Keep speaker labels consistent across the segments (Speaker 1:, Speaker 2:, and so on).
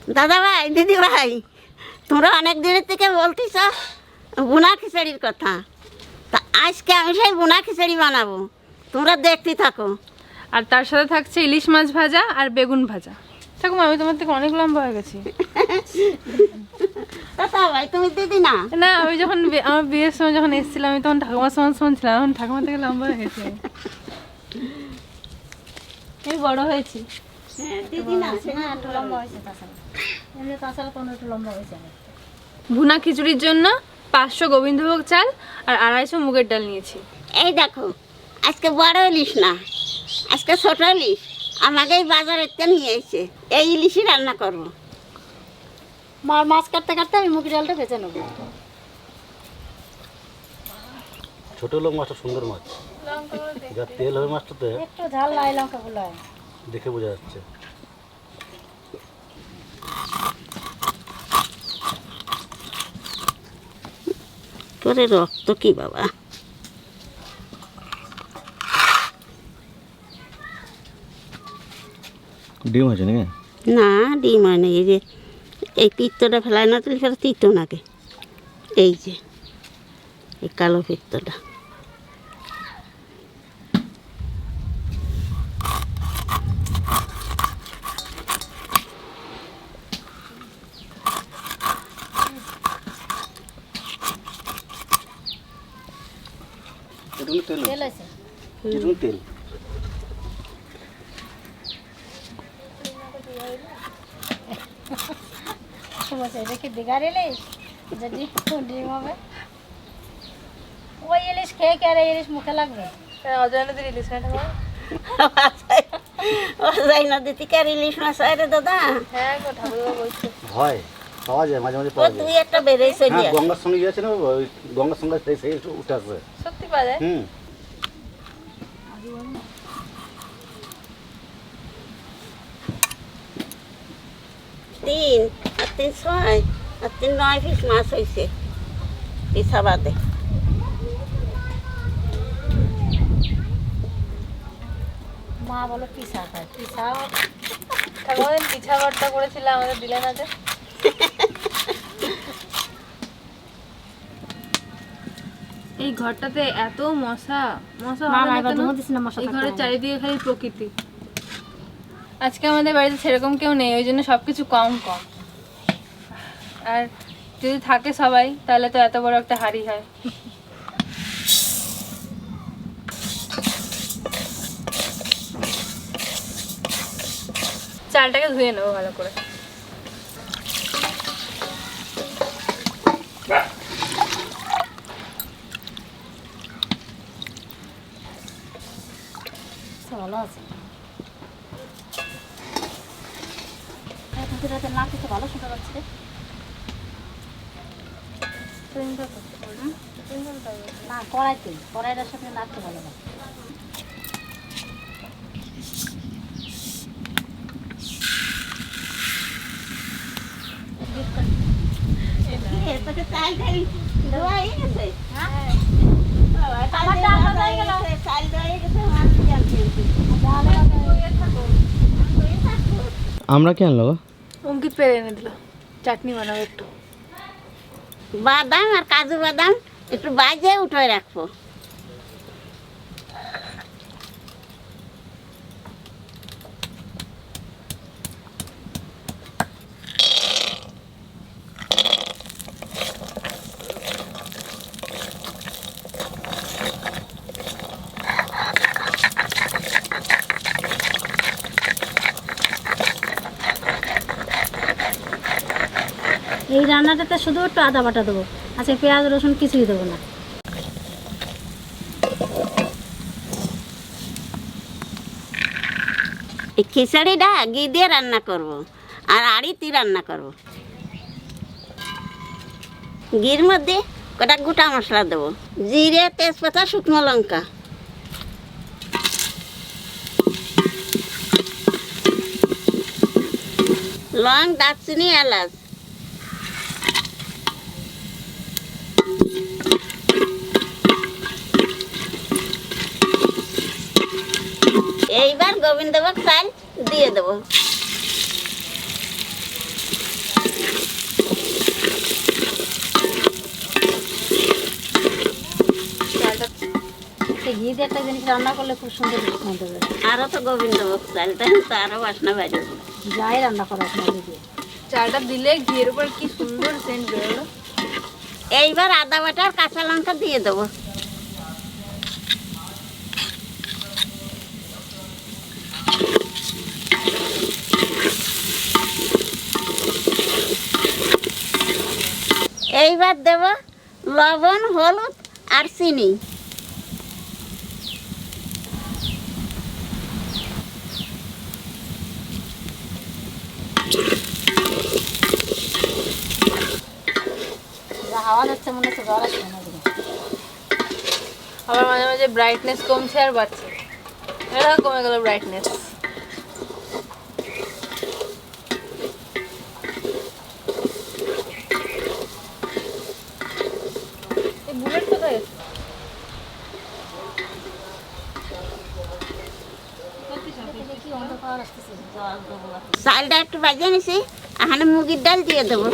Speaker 1: দাদা ভাই, দিদি ভাই, তোমরা অনেক দিনের থেকে বলতেছ বুনা খিচুড়ির কথা। তা আজকে আমি সেই বুনা খিচুড়ি বানাবো, তোমরা দেখতে থাকো।
Speaker 2: আর তার সাথে থাকছে ইলিশ মাছ ভাজা আর বেগুন ভাজা। ঠাকুমা, আমি তোমার থেকে অনেক লম্বা হয়ে গেছি।
Speaker 1: দাদা ভাই, তুমি দিদি না?
Speaker 2: না, আমি যখন আমার বিয়ের সময় যখন এসেছিলাম, আমি তখন ঠাকুমার সমান ছিলাম, এখন ঠাকুমার থেকে লম্বা হয়ে গেছি। আমি বড় হয়েছি। ভুনা খিচুড়ির জন্য 500 গোবিন্দভোগ চাল আর 250 মুগের ডাল নিয়েছি।
Speaker 1: এই দেখো, আজকে বড় ইলিশ না, আজকে ছোট ইলিশ আমাকে এই বাজারে নিয়ে এসেছে। এই ইলিশই রান্না করবো।
Speaker 3: মাছ কাটতে কাটতে আমি মুগের ডালটা ভেজে নেবো।
Speaker 4: ছোট লোক মাছটা সুন্দর মাছ, যা তেল হবে মাছটাতে
Speaker 3: একটু ঝাল লাই লঙ্কা গুলো
Speaker 4: দেখে বোঝা যাচ্ছে।
Speaker 1: করে রক্ত কি বাবা!
Speaker 4: ডিম আছে নাকি?
Speaker 1: না, ডিম হয় না। এই যে এই পিত্তটা ফেলায় না, তুলি ফেলা তিতো নাকি? এই যে এই কালো পিত্তটা।
Speaker 3: তেল আছে,
Speaker 4: তেল
Speaker 3: এটা কি দিঘার ইলিশ? যদি ডিম হবে ওই ইলিশ খেয়ে কে আর এই ইলিশ মুখে লাগবে?
Speaker 2: অজয় নদীর ইলিশ না ঠাকুমা?
Speaker 1: অজয় নদীতে কার ইলিশ মাছ হয় রে দাদা?
Speaker 2: হ্যাঁ গো, ঠাকুরবা বলছে।
Speaker 4: হয়, পাওয়া যায়, মাঝে মাঝে
Speaker 1: ও
Speaker 4: পাওয়া যায়।
Speaker 1: তুই একটা বেড়েছে
Speaker 4: হ্যাঁ, গঙ্গার সঙ্গে গিয়েছে না, ওই গঙ্গার সঙ্গে সেই উঠে আসবে।
Speaker 2: সত্যি পাওয়া যায়?
Speaker 4: হুম।
Speaker 1: 3 আর 3 6 আর 3 9 পিস মাছ হয়েছে পিছা বাদে।
Speaker 3: মা বলো পিঠা খায়, পিঠা
Speaker 2: ঠাকুমা পিঠা ভর্তা করেছিল, আমাদের দিলে না যে। এই ঘরটাতে এত মশা মশা হবে না কেন? এই ঘরের চারিদিকে খালি প্রকৃতি। আজকে আমাদের বাড়িতে সেরকম কেউ নেই, ওই জন্য সবকিছু কম কম। আর যদি থাকে সবাই, তাহলে তো এত বড় একটা হাঁড়ি হয়। চালটাকে ধুয়ে নেবো ভালো করে।
Speaker 3: ভালো আছে। রাতে নাচতে তো ভালো শোনা যাচ্ছে। না, কড়াইটার সাথে নাচতে ভালো লাগে।
Speaker 4: আমরা কি আনলো?
Speaker 2: অঙ্কিত পেরে এনে দিল, চাটনি বানাবো একটু।
Speaker 1: বাদাম আর কাজু বাদাম একটু বাজে উঠে রাখবো।
Speaker 3: এই রান্নাটাতে শুধু একটু আদা বাটা দেবো, আচ্ছা পেঁয়াজ রসুন কিছুই দেবো না।
Speaker 1: এই খিচুড়িটা ঘি দিয়ে রান্না করব আর আড়িতে রান্না করব। ঘির মধ্যে কটা গোটা মশলা দেবো, জিরে, তেজপাতা, শুকনো লঙ্কা, লং, দারচিনি, এলাচ। এইবার গোবিন্দভোগ চাল দিয়ে দেবো।
Speaker 3: ঘি দিয়ে একটা জিনিস রান্না করলে খুব সুন্দর মনে হবে।
Speaker 1: আরও তো গোবিন্দভোগ চালটা তো আরও বাসনা বাইরে।
Speaker 3: যাই রান্না করা আপনার দিয়ে
Speaker 2: চালটা দিলে ঘিয়ের উপর কি সুন্দর সেন্ট বেরোলো।
Speaker 1: এইবার আদা বাটা আর কাঁচা লঙ্কা দিয়ে দেবো। এইবার দেব লবণ, হলুদ আর চিনি।
Speaker 3: যা হাওয়া যাচ্ছে মনে হচ্ছে জ্বর আসবে না।
Speaker 2: আবার মাঝে মাঝে ব্রাইটনেস কমছে আর বাড়ছে, এটা কমে গেল ব্রাইটনেস। এই বুলেট কোথায় গেছে?
Speaker 3: কি অন্ধকার আসতেছে, জল দেবো।
Speaker 1: চালটা একটু বাজিয়ে নিছি, এখানে মুগের ডাল দিয়ে দেবো।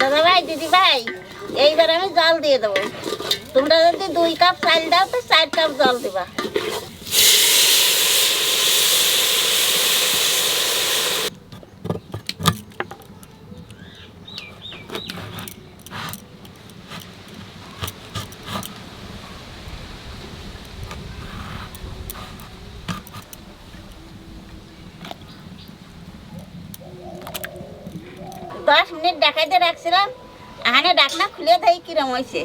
Speaker 1: দাদা ভাই, দিদি ভাই, এইবার আমি জল দিয়ে দেবো। তোমরা যদি 2 কাপ চাল দাও তো 4 কাপ জল দিবা। দশ মিনিট ঢাকাইতে রাখছিলাম, এখানে ঢাকনা খুলে দেয় কিরম হয়েছে।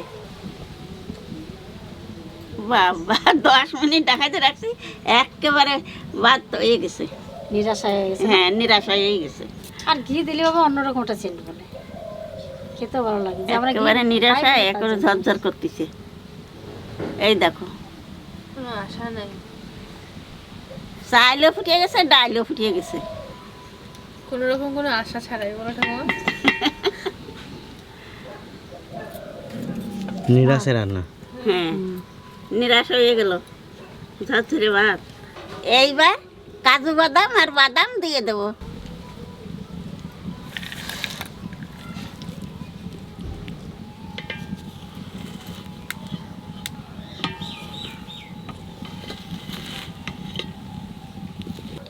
Speaker 1: বাবা, 10 মিনিট ঢাকাইতে রাখছি, একেবারে বাদ হয়ে গেছে।
Speaker 3: নিরাশা হয়ে গেছে।
Speaker 1: হ্যাঁ, নিরাশা হয়ে গেছে।
Speaker 3: আর ঘি দিলে বাবা অন্যরকম একটা সেন্ট বলে, খেতে ভালো লাগে। যে আমরা ঘি
Speaker 1: একেবারে নিরাশা,
Speaker 3: খাই না,
Speaker 1: একেবারে
Speaker 3: তার জন্য।
Speaker 1: ঝরঝর করতেছে। এই দেখো,
Speaker 2: কোনো আশা নাই।
Speaker 1: চাইলেও ফুটিয়ে গেছে, ডাইলেও ফুটিয়ে গেছে।
Speaker 2: কোনো রকম কোনো আশা ছাড়াই বলো ঠাকুমা।
Speaker 4: নিরাশে রান্না।
Speaker 1: হ্যাঁ, নিরাশা হয়ে গেল, ঝরঝরে ভাত। এইবার কাজু বাদাম আর বাদাম দিয়ে দেবো।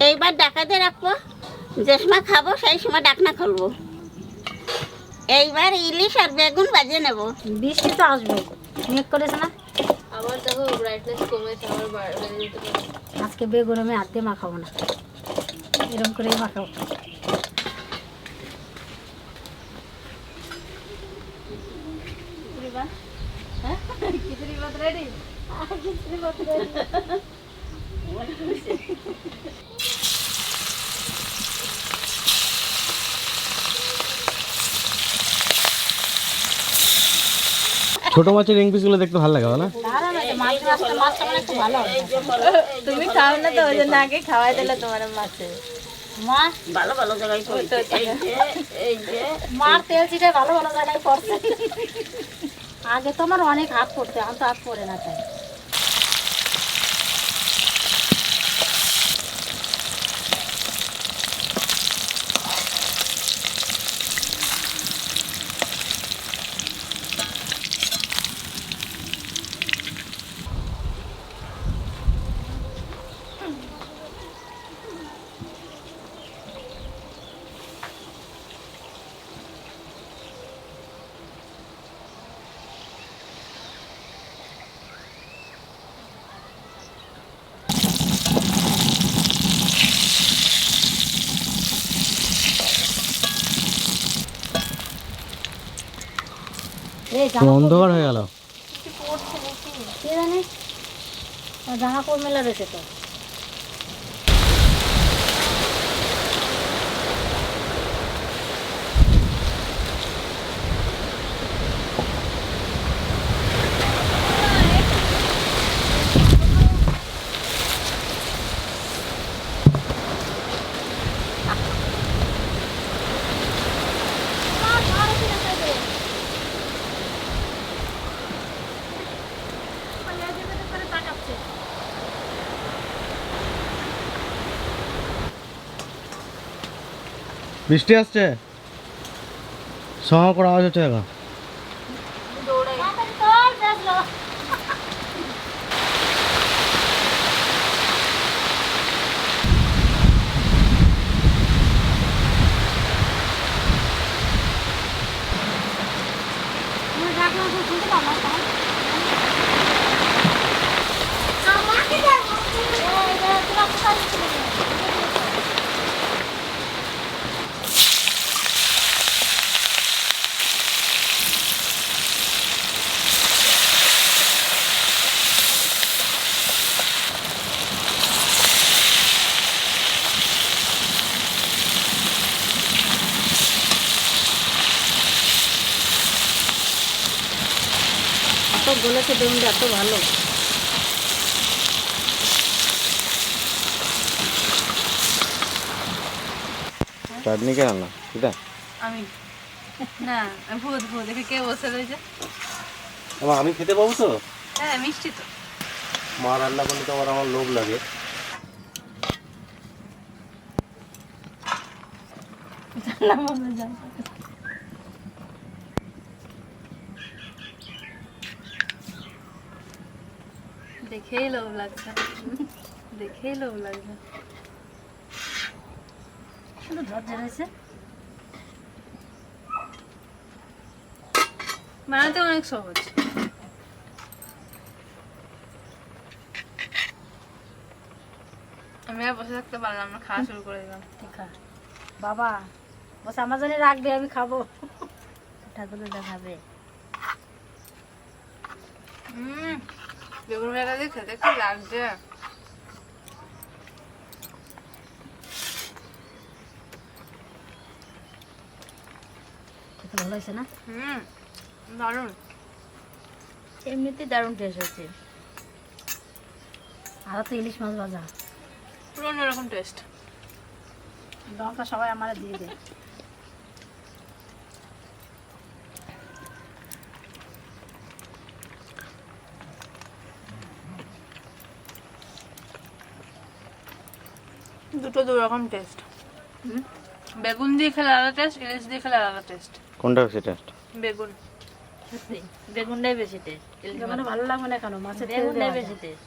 Speaker 1: এইবার ডাকাতে রাখবো, যে সময় খাবো সেই সময় ডাকনা খুলবো। এইবার ইলিশ আর বেগুন ভাজিয়ে নেব।
Speaker 3: বৃষ্টি তো আসবে, মেঘ করেছে না।
Speaker 2: আবার দেখো ব্রাইটনেস কমেছে, আবার বেড়ে যেতে পারে।
Speaker 3: আজকে বেগুন আমি হাত দিয়ে মাখাবো না, এরকম করেই মাখাবো।
Speaker 4: ছোট মাছের রিং পিসগুলো দেখতে ভালো লাগে না?
Speaker 3: দাঁড়ানো আছে, মাছটা মানে একটু ভালো হবে।
Speaker 2: তুমি খাও না তো, ওই জন্য আগে খাওয়াই দিলে তোমার মাছে।
Speaker 3: মাছ
Speaker 1: ভালো ভালো জায়গায় পড়েছে। এই যে
Speaker 3: মার তেল চিটায় ভালো ভালো জায়গায় পড়ছে। আগে তো আমার অনেক হাত পড়ছে, এখন তো হাত পড়ে না। তাই এই
Speaker 4: অন্ধকার হয়ে গেল।
Speaker 3: কি জানিস, জামা কাপড় মেলা রয়েছে তো।
Speaker 5: বৃষ্টি আসছে, সহ করে আওয়াজ হচ্ছে দেখো।
Speaker 3: এত বলেছে বেগুনটা এত ভালো।
Speaker 5: চাটনি কে রান্না এটা?
Speaker 2: আমি না, ভূত ভূত দেখে কে বসে রয়েছে।
Speaker 4: আমি খেতে পাবো তো?
Speaker 2: হ্যাঁ মিষ্টি তো।
Speaker 4: মা রান্না করলে তো আমার লোভ লাগে।
Speaker 2: দেখেই লোভ লাগছে, দেখেই লোভ লাগছে।
Speaker 3: শুধু ঝরঝর হয়েছে।
Speaker 2: বানাতে অনেক সহজ। আমি আর বসে থাকতে পারলাম না, খাওয়া শুরু করে দিলাম।
Speaker 3: ঠিক আছে বাবা, বস আমার জন্য রাখবে, আমি খাবো। ঠাকুরের দেখাবে।
Speaker 2: বেগুন ভাজা দিয়ে খেতে কি লাগছে।
Speaker 3: খেতে ভালো হয়েছে না?
Speaker 2: দারুণ।
Speaker 3: এমনিতেই দারুণ টেস্ট হচ্ছে। আর তো ইলিশ মাছ ভাজা,
Speaker 2: পুরো অন্যরকম টেস্ট।
Speaker 3: লঙ্কা সবাই আমার দিয়ে দেয়।
Speaker 2: দুটো দু রকম টেস্ট। বেগুন দিয়ে খেলে আলাদা টেস্ট, ইলিশ দিয়ে খেলে আলাদা টেস্ট।
Speaker 5: কোনটা বেশি টেস্ট?
Speaker 2: বেগুন।
Speaker 3: বেগুনটাই বেশি টেস্ট। বেগুনটা ভালো লাগবে না কেন? মাছের বেগুনটাই বেশি টেস্ট।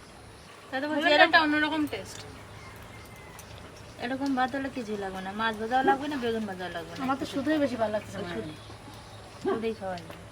Speaker 3: তাহলে বলছি
Speaker 2: একটা অন্যরকম টেস্ট।
Speaker 3: এরকম ভাত হলে কিছুই লাগবে না, মাছ ভাজাও লাগবে না, বেগুন ভাজাও লাগবে না। আমার তো শুধুই বেশি ভালো লাগছে, শুধুই খাওয়া যায়।